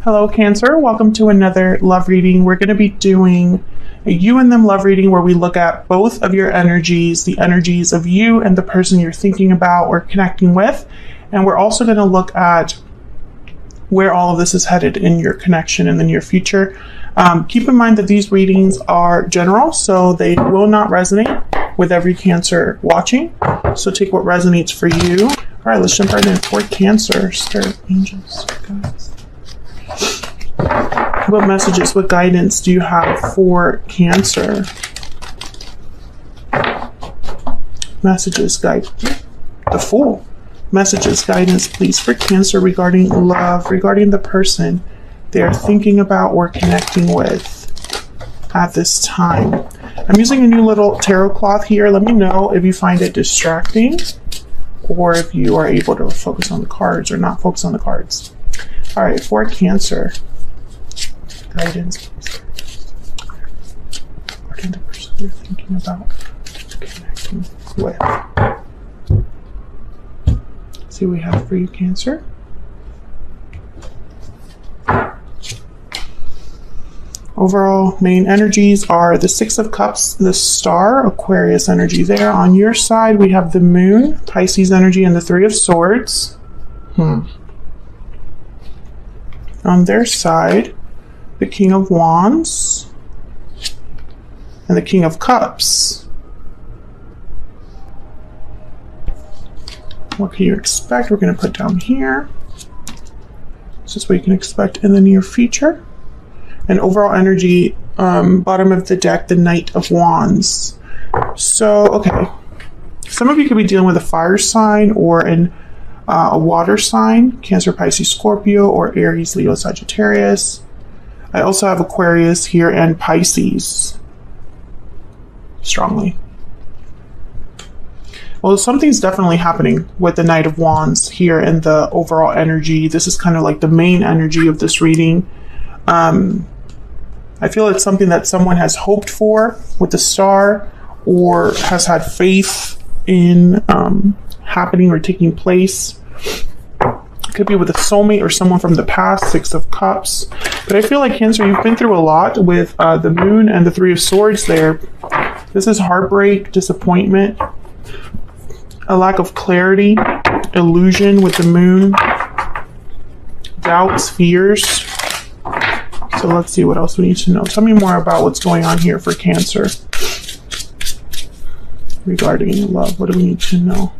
Hello, Cancer. Welcome to another love reading. We're going to be doing a you and them love reading where we look at both of your energies, the energies of you and the person you're thinking about or connecting with. And we're also going to look at where all of this is headed in your connection in the near future. Keep in mind that these readings are general, so they will not resonate with every Cancer watching. So take what resonates for you. All right, let's jump right in for Cancer. Spirit, angels, guys. What messages, what guidance do you have for Cancer? Messages, guide. The Fool. Messages, guidance, please, for Cancer regarding love, regarding the person they're thinking about or connecting with at this time. I'm using a new little tarot cloth here. Let me know if you find it distracting or if you are able to focus on the cards or not focus on the cards. All right, for Cancer. Guidance, please. Regarding the person you're thinking about connecting with. Let's see what we have for you, Cancer. Overall main energies are the Six of Cups, the Star, Aquarius energy there. On your side, we have the Moon, Pisces energy, and the Three of Swords. On their side, the King of Wands and the King of Cups. What can you expect? We're going to put down here. This is what you can expect in the near future. And overall energy, bottom of the deck, the Knight of Wands. So, okay. Some of you could be dealing with a fire sign or a water sign, Cancer, Pisces, Scorpio, or Aries, Leo, Sagittarius. I also have Aquarius here and Pisces strongly. Well, something's definitely happening with the Knight of Wands here in the overall energy. This is kind of like the main energy of this reading. I feel it's something that someone has hoped for with the Star or has had faith in happening or taking place. It could be with a soulmate or someone from the past, Six of Cups. But I feel like, Cancer, you've been through a lot with the Moon and the Three of Swords there. This is heartbreak, disappointment, a lack of clarity, illusion with the Moon, doubts, fears. So let's see what else we need to know. Tell me more about what's going on here for Cancer regarding love. What do we need to know?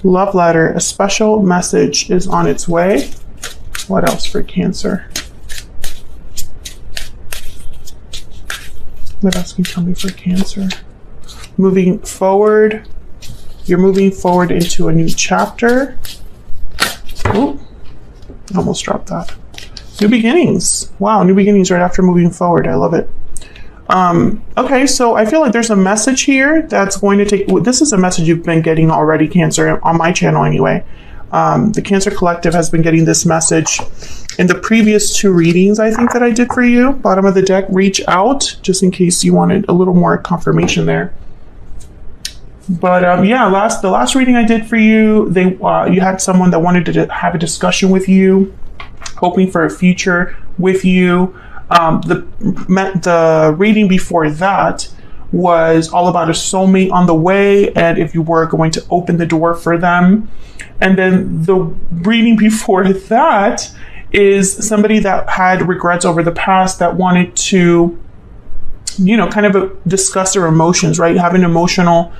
Love letter. A special message is on its way. What else for Cancer? What else can you tell me for Cancer? Moving forward. You're moving forward into a new chapter. Oh, almost dropped that. New beginnings. Wow, new beginnings right after moving forward. I love it. Okay, so I feel like there's a message here that's going to take... This is a message you've been getting already, Cancer, on my channel anyway. The Cancer Collective has been getting this message in the previous two readings, I think, that I did for you. Bottom of the deck, reach out, just in case you wanted a little more confirmation there. But yeah, the last reading I did for you, you had someone that wanted to have a discussion with you, hoping for a future with you. The reading before that was all about a soulmate on the way and if you were going to open the door for them. And then the reading before that is somebody that had regrets over the past that wanted to, you know, kind of discuss their emotions, right? Have an emotional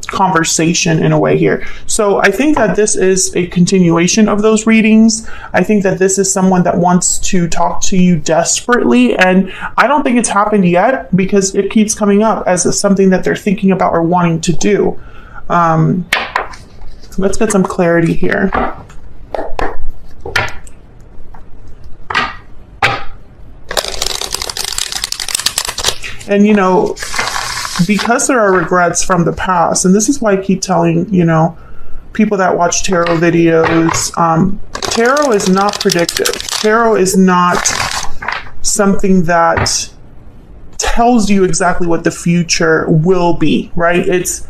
conversation in a way here. So I think that this is a continuation of those readings. I think that this is someone that wants to talk to you desperately, and I don't think it's happened yet because it keeps coming up as something that they're thinking about or wanting to do. Let's get some clarity here. And, you know, because there are regrets from the past, and this is why I keep telling, you know, people that watch tarot videos, tarot is not predictive. Tarot is not something that tells you exactly what the future will be, right? It's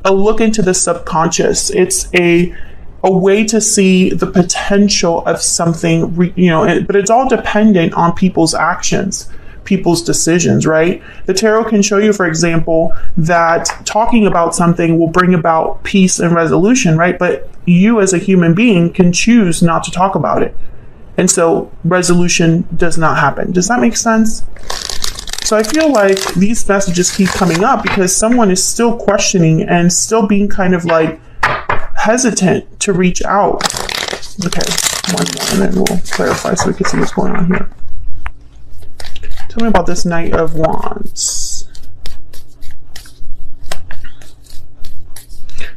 a look into the subconscious. It's a a way to see the potential of something, but it's all dependent on people's actions, people's decisions, right? The tarot can show you, for example, that talking about something will bring about peace and resolution, right? But you as a human being can choose not to talk about it. And so resolution does not happen. Does that make sense? So I feel like these messages keep coming up because someone is still questioning and still being kind of like hesitant to reach out. Okay, one more and then we'll clarify so we can see what's going on here. Tell me about this Knight of Wands.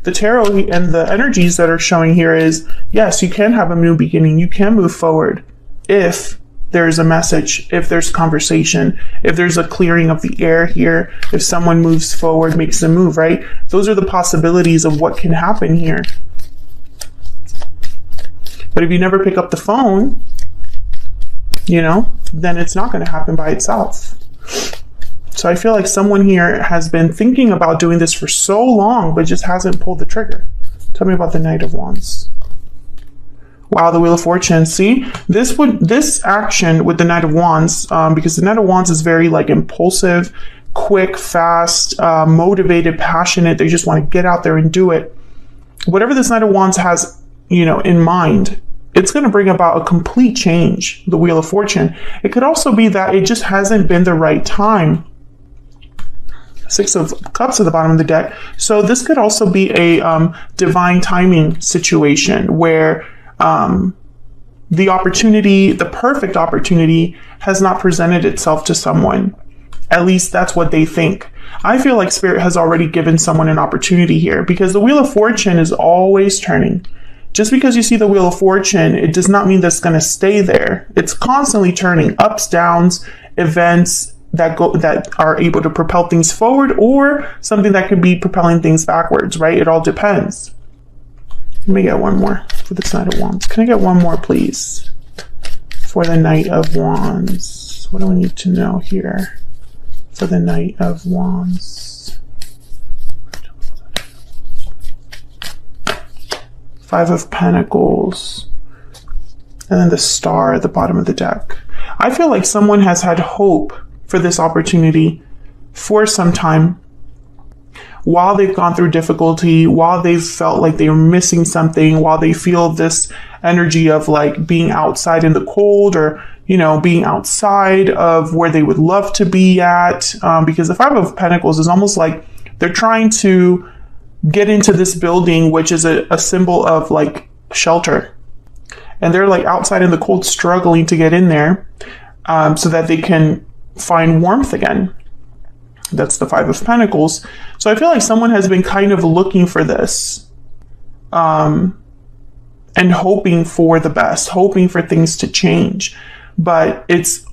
The tarot and the energies that are showing here is, yes, you can have a new beginning. You can move forward if there's a message, if there's conversation, if there's a clearing of the air here, if someone moves forward, makes a move, right? Those are the possibilities of what can happen here. But if you never pick up the phone, then it's not going to happen by itself. So I feel like someone here has been thinking about doing this for so long, but just hasn't pulled the trigger. Tell me about the Knight of Wands. Wow, the Wheel of Fortune. See, this action with the Knight of Wands, because the Knight of Wands is very like impulsive, quick, fast, motivated, passionate. They just want to get out there and do it. Whatever this Knight of Wands has, in mind, it's going to bring about a complete change, the Wheel of Fortune. It could also be that it just hasn't been the right time. Six of Cups at the bottom of the deck. So this could also be a divine timing situation where the opportunity, the perfect opportunity, has not presented itself to someone. At least that's what they think. I feel like Spirit has already given someone an opportunity here because the Wheel of Fortune is always turning. Just because you see the Wheel of Fortune, it does not mean that's going to stay there. It's constantly turning, ups, downs, events that are able to propel things forward, or something that could be propelling things backwards, right? It all depends. Let me get one more for this Knight of Wands. Can I get one more, please? For the Knight of Wands. What do we need to know here for the Knight of Wands? Five of Pentacles, and then the Star at the bottom of the deck. I feel like someone has had hope for this opportunity for some time while they've gone through difficulty, while they've felt like they were missing something, while they feel this energy of like being outside in the cold, or, being outside of where they would love to be at. Because the Five of Pentacles is almost like they're trying to get into this building, which is a symbol of like shelter. And they're like outside in the cold, struggling to get in there so that they can find warmth again. That's the Five of Pentacles. So I feel like someone has been kind of looking for this and hoping for the best, hoping for things to change. But it's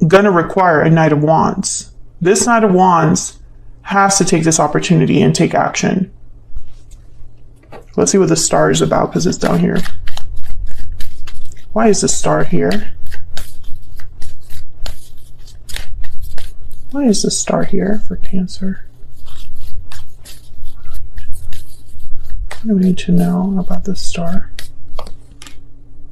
going to require a Knight of Wands. This Knight of Wands has to take this opportunity and take action. Let's see what the Star is about, because it's down here. Why is the Star here? Why is the Star here for Cancer? What do we need to know about the Star?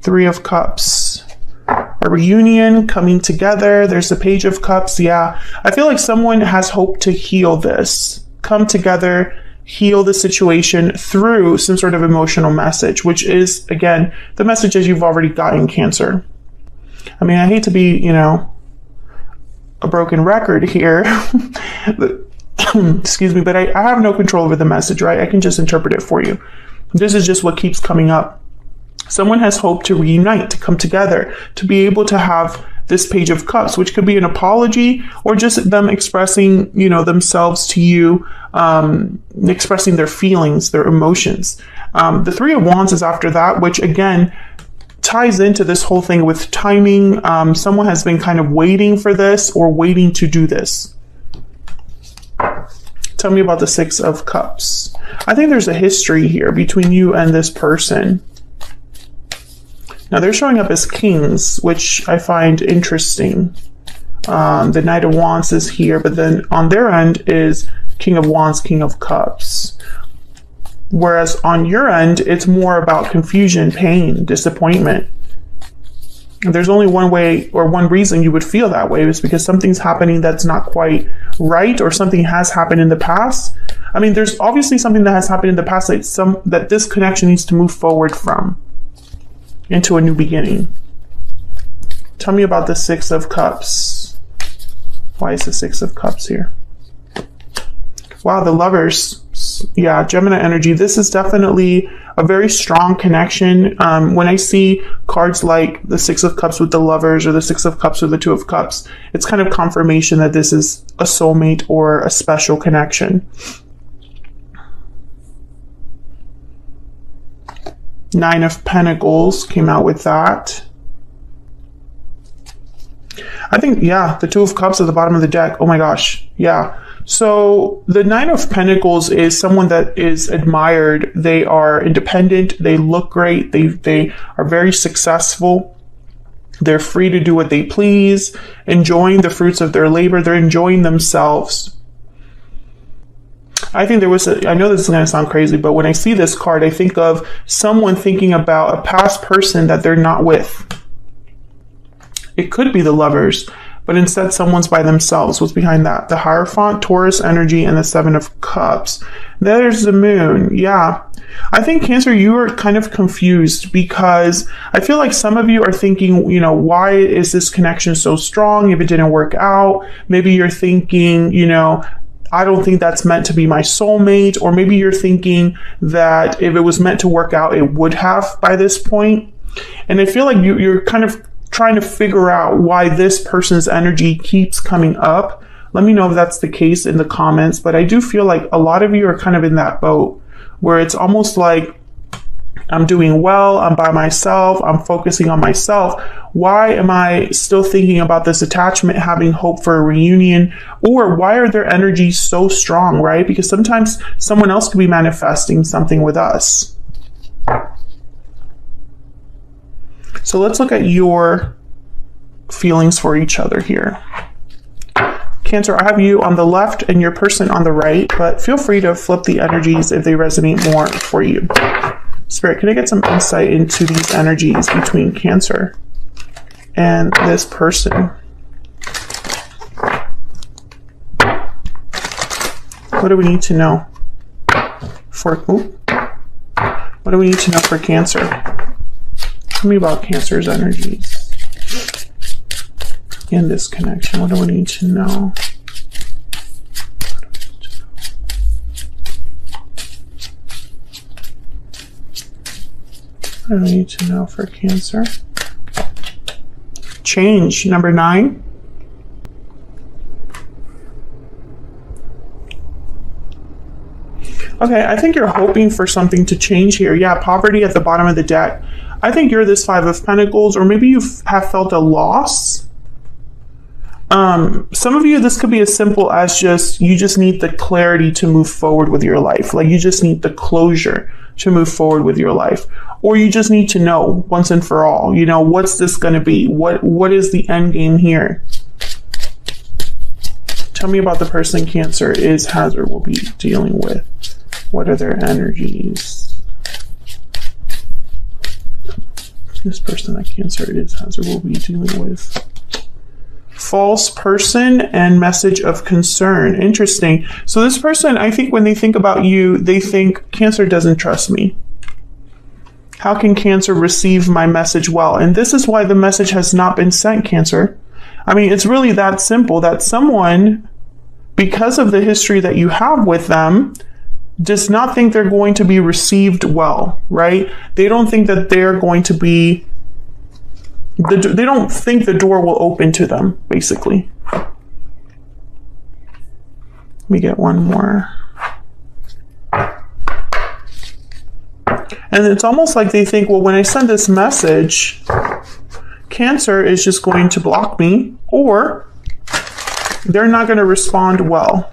Three of Cups. A reunion, coming together. There's the Page of Cups. Yeah, I feel like someone has hope to heal this. Come together, heal the situation through some sort of emotional message, which is, again, the messages you've already gotten, Cancer. I mean, I hate to be, a broken record here, but, excuse me, but I have no control over the message, right? I can just interpret it for you. This is just what keeps coming up. Someone has hope to reunite, to come together, to be able to have this Page of Cups, which could be an apology or just them expressing, themselves to you, expressing their feelings, their emotions. The Three of Wands is after that, which again ties into this whole thing with timing. Someone has been kind of waiting for this or waiting to do this. Tell me about the Six of Cups. I think there's a history here between you and this person. Now they're showing up as kings, which I find interesting. The Knight of Wands is here, but then on their end is King of Wands, King of Cups. Whereas on your end, it's more about confusion, pain, disappointment. There's only one way or one reason you would feel that way, is because something's happening that's not quite right, or something has happened in the past. I mean, there's obviously something that has happened in the past that this connection needs to move forward from into a new beginning. Tell me about the Six of Cups. Why is the Six of Cups here? Wow, the Lovers. Yeah, Gemini energy. This is definitely a very strong connection. When I see cards like the Six of Cups with the Lovers, or the Six of Cups with the Two of Cups, it's kind of confirmation that this is a soulmate or a special connection. Nine of Pentacles came out with that. I think, yeah, the Two of Cups at the bottom of the deck. Oh my gosh. Yeah. So the Nine of Pentacles is someone that is admired. They are independent. They look great. They are very successful. They're free to do what they please, enjoying the fruits of their labor. They're enjoying themselves. I think I know this is going to sound crazy, but when I see this card, I think of someone thinking about a past person that they're not with. It could be the Lovers, but instead someone's by themselves. What's behind that? The Hierophant, Taurus energy, and the Seven of Cups. There's the Moon. Yeah. I think, Cancer, you are kind of confused, because I feel like some of you are thinking, you know, why is this connection so strong if it didn't work out? Maybe you're thinking, you know, I don't think that's meant to be my soulmate. Or maybe you're thinking that if it was meant to work out, it would have by this point. And I feel like you're kind of trying to figure out why this person's energy keeps coming up. Let me know if that's the case in the comments. But I do feel like a lot of you are kind of in that boat where it's almost like, I'm doing well, I'm by myself, I'm focusing on myself. Why am I still thinking about this attachment, having hope for a reunion? Or why are their energies so strong, right? Because sometimes someone else could be manifesting something with us. So let's look at your feelings for each other here. Cancer, I have you on the left and your person on the right, but feel free to flip the energies if they resonate more for you. Spirit, can I get some insight into these energies between Cancer and this person? What do we need to know for, what do we need to know for Cancer? Tell me about Cancer's energies in this connection. What do we need to know? What do we need to know for Cancer? Change, number 9. Okay, I think you're hoping for something to change here. Yeah, poverty at the bottom of the deck. I think you're this Five of Pentacles, or maybe you have felt a loss. Some of you, this could be as simple as you just need the clarity to move forward with your life. Like, you just need the closure to move forward with your life. Or you just need to know once and for all, you know, what's this going to be? What is the end game here? Tell me about the person Cancer is, has, or will be dealing with. What are their energies? This person that Cancer is, has, or will be dealing with. False person and message of concern. Interesting. So this person, I think when they think about you, they think Cancer doesn't trust me. How can Cancer receive my message well? And this is why the message has not been sent, Cancer. I mean, it's really that simple, that someone, because of the history that you have with them, does not think they're going to be received well, right? They don't think that they're going to be, they don't think the door will open to them, basically. Let me get one more. And it's almost like they think, well, when I send this message, Cancer is just going to block me, or they're not going to respond well.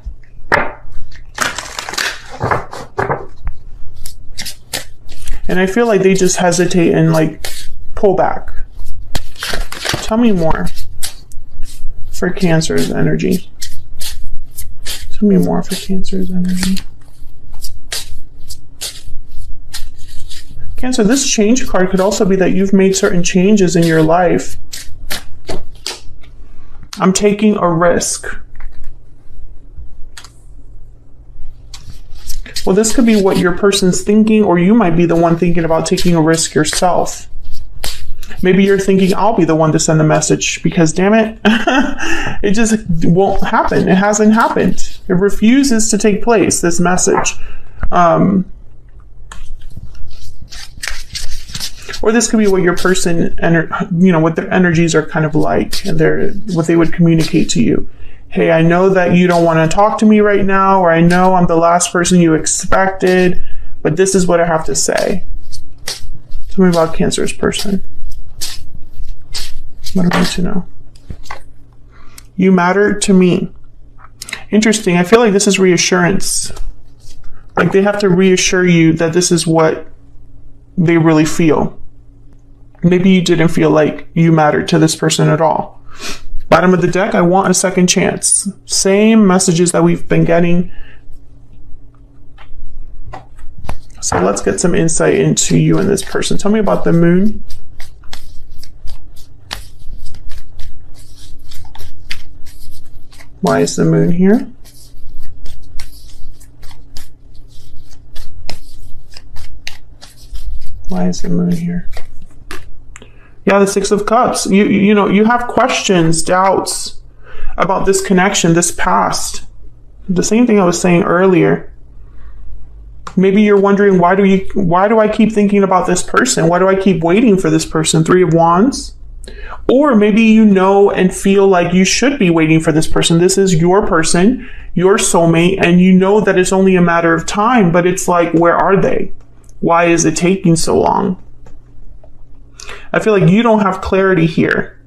And I feel like they just hesitate and like pull back. Tell me more for Cancer's energy. Tell me more for Cancer's energy. Cancer, this change card could also be that you've made certain changes in your life. I'm taking a risk. Well, this could be what your person's thinking, or you might be the one thinking about taking a risk yourself. Maybe you're thinking, I'll be the one to send the message because, damn it, it just won't happen. It hasn't happened. It refuses to take place, this message. Or this could be what your person, what their energies are kind of like, and what they would communicate to you. Hey, I know that you don't want to talk to me right now, or I know I'm the last person you expected, but this is what I have to say. Tell me about Cancer's person. What do I need to know? You matter to me. Interesting. I feel like this is reassurance. Like they have to reassure you that this is what they really feel. Maybe you didn't feel like you mattered to this person at all. Bottom of the deck, I want a second chance. Same messages that we've been getting. So let's get some insight into you and this person. Tell me about the moon. Why is the moon here? Why is the moon here? Yeah, the Six of Cups. You have questions, doubts about this connection, this past. The same thing I was saying earlier. Maybe you're wondering, why do I keep thinking about this person? Why do I keep waiting for this person? Three of Wands. Or maybe you know and feel like you should be waiting for this person. This is your person, your soulmate, and you know that it's only a matter of time, but it's like, where are they? Why is it taking so long? I feel like you don't have clarity here.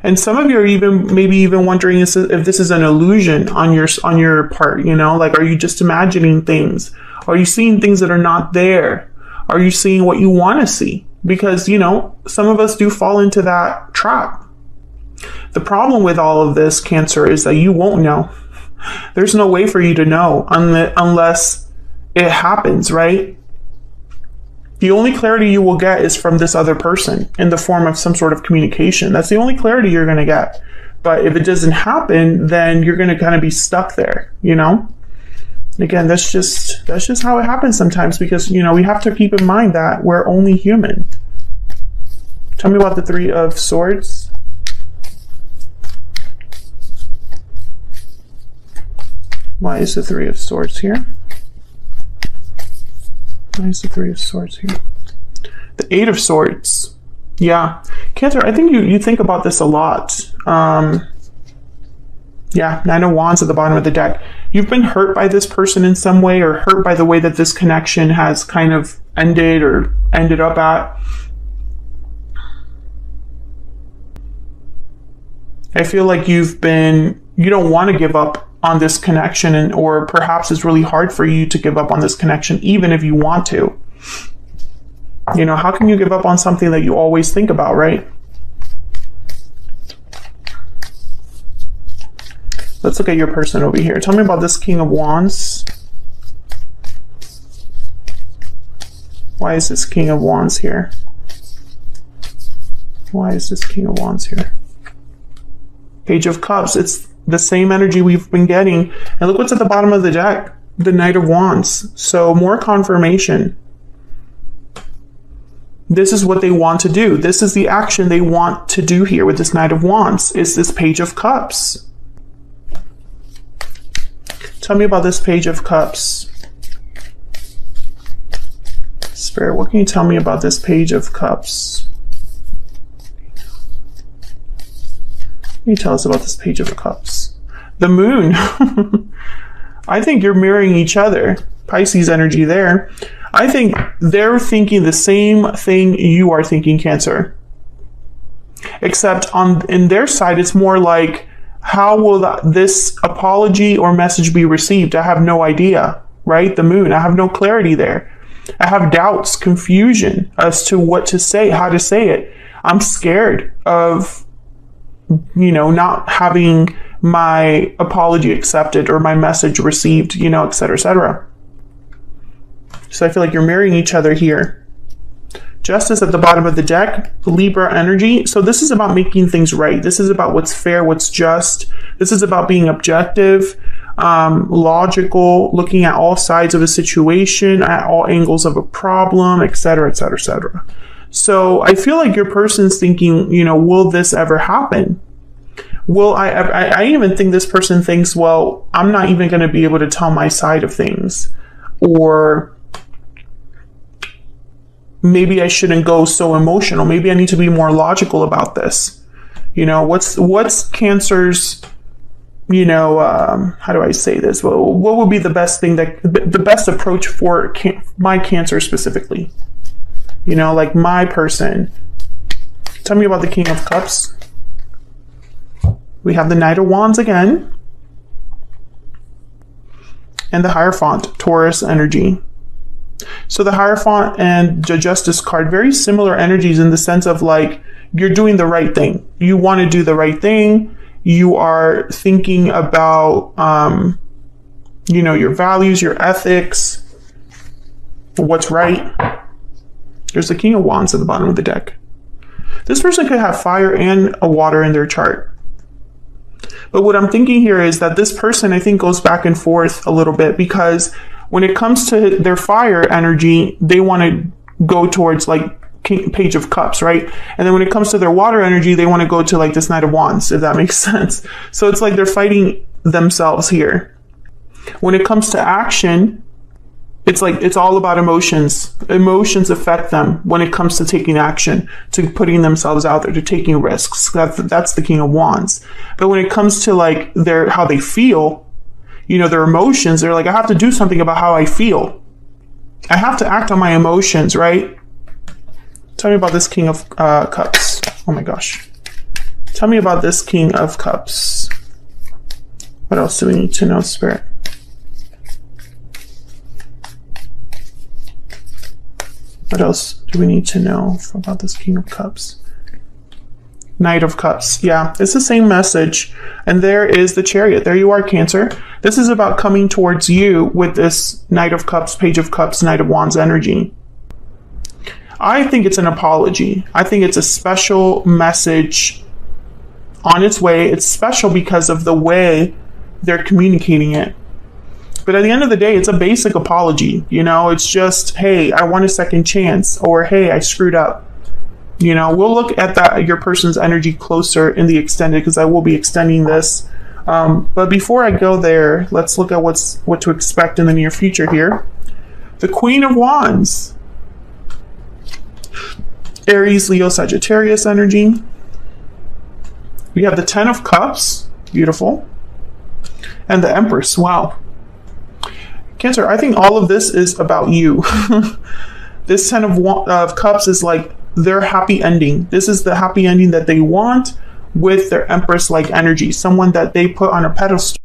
And some of you are maybe even wondering if this is an illusion on your part, like, are you just imagining things? Are you seeing things that are not there? Are you seeing what you want to see? Because, some of us do fall into that trap. The problem with all of this, Cancer, is that you won't know. There's no way for you to know unless it happens, right? The only clarity you will get is from this other person in the form of some sort of communication. That's the only clarity you're going to get. But if it doesn't happen, then you're going to kind of be stuck there, Again, that's just how it happens sometimes, because, we have to keep in mind that we're only human. Tell me about the Three of Swords. Why is the Three of Swords here? Why is the Three of Swords here? The Eight of Swords. Yeah. Cancer, I think you think about this a lot. Yeah, Nine of Wands at the bottom of the deck. You've been hurt by this person in some way, or hurt by the way that this connection has kind of ended or ended up at. I feel like you don't want to give up on this connection, or perhaps it's really hard for you to give up on this connection, even if you want to. How can you give up on something that you always think about, right? Let's look at your person over here. Tell me about this King of Wands. Why is this King of Wands here? Why is this King of Wands here? Page of Cups. It's the same energy we've been getting. And look what's at the bottom of the deck. The Knight of Wands. So more confirmation. This is what they want to do. This is the action they want to do here with this Knight of Wands. Is this Page of Cups. Tell me about this Page of Cups. Spirit, what can you tell me about this Page of Cups? What can you tell us about this Page of Cups? The Moon. I think you're mirroring each other. Pisces energy there. I think they're thinking the same thing you are thinking, Cancer. Except in their side, it's more like, how will this apology or message be received? I have no idea, right? The Moon, I have no clarity there. I have doubts, confusion as to what to say, how to say it. I'm scared of, not having my apology accepted or my message received, et cetera, et cetera. So I feel like you're mirroring each other here. Justice at the bottom of the deck, Libra energy. So this is about making things right. This is about what's fair, what's just. This is about being objective, logical, looking at all sides of a situation, at all angles of a problem, etc., etc., etc. So I feel like your person's thinking, you know, will this ever happen? Will I even think this person thinks, well, I'm not even going to be able to tell my side of things, or maybe I shouldn't go so emotional. Maybe I need to be more logical about this. You know, what's Cancer's, you know, how do I say this? Well, what would be the best thing the best approach for my Cancer specifically? You know, like my person. Tell me about the King of Cups. We have the Knight of Wands again. And the Hierophant, Taurus energy. So the Hierophant and the Justice card, very similar energies in the sense of like, you're doing the right thing. You want to do the right thing. You are thinking about, you know, your values, your ethics, what's right. There's the King of Wands at the bottom of the deck. This person could have fire and a water in their chart. But what I'm thinking here is that this person, I think, goes back and forth a little bit, because when it comes to their fire energy, they want to go towards like Page of Cups, right? And then when it comes to their water energy, they want to go to like this Knight of Wands, if that makes sense. So it's like they're fighting themselves here. When it comes to action, it's like it's all about emotions. Emotions affect them when it comes to taking action, to putting themselves out there, to taking risks. That's the King of Wands. But when it comes to like how they feel, you know, their emotions, they're like, I have to do something about how I feel. I have to act on my emotions, right? Tell me about this King of Cups. Oh my gosh. Tell me about this King of Cups. What else do we need to know, Spirit? What else do we need to know about this King of Cups? Knight of Cups. Yeah, it's the same message. And there is the Chariot. There you are, Cancer. This is about coming towards you with this Knight of Cups, Page of Cups, Knight of Wands energy. I think it's an apology. I think it's a special message on its way. It's special because of the way they're communicating it. But at the end of the day, it's a basic apology. You know, it's just, hey, I want a second chance, or hey, I screwed up. You know, we'll look at your person's energy closer in the extended, because I will be extending this. But before I go there, let's look at what to expect in the near future here. The Queen of Wands. Aries, Leo, Sagittarius energy. We have the Ten of Cups. Beautiful. And the Empress. Wow. Cancer, I think all of this is about you. This Ten of Cups is like their happy ending. This is the happy ending that they want with their Empress-like energy. Someone that they put on a pedestal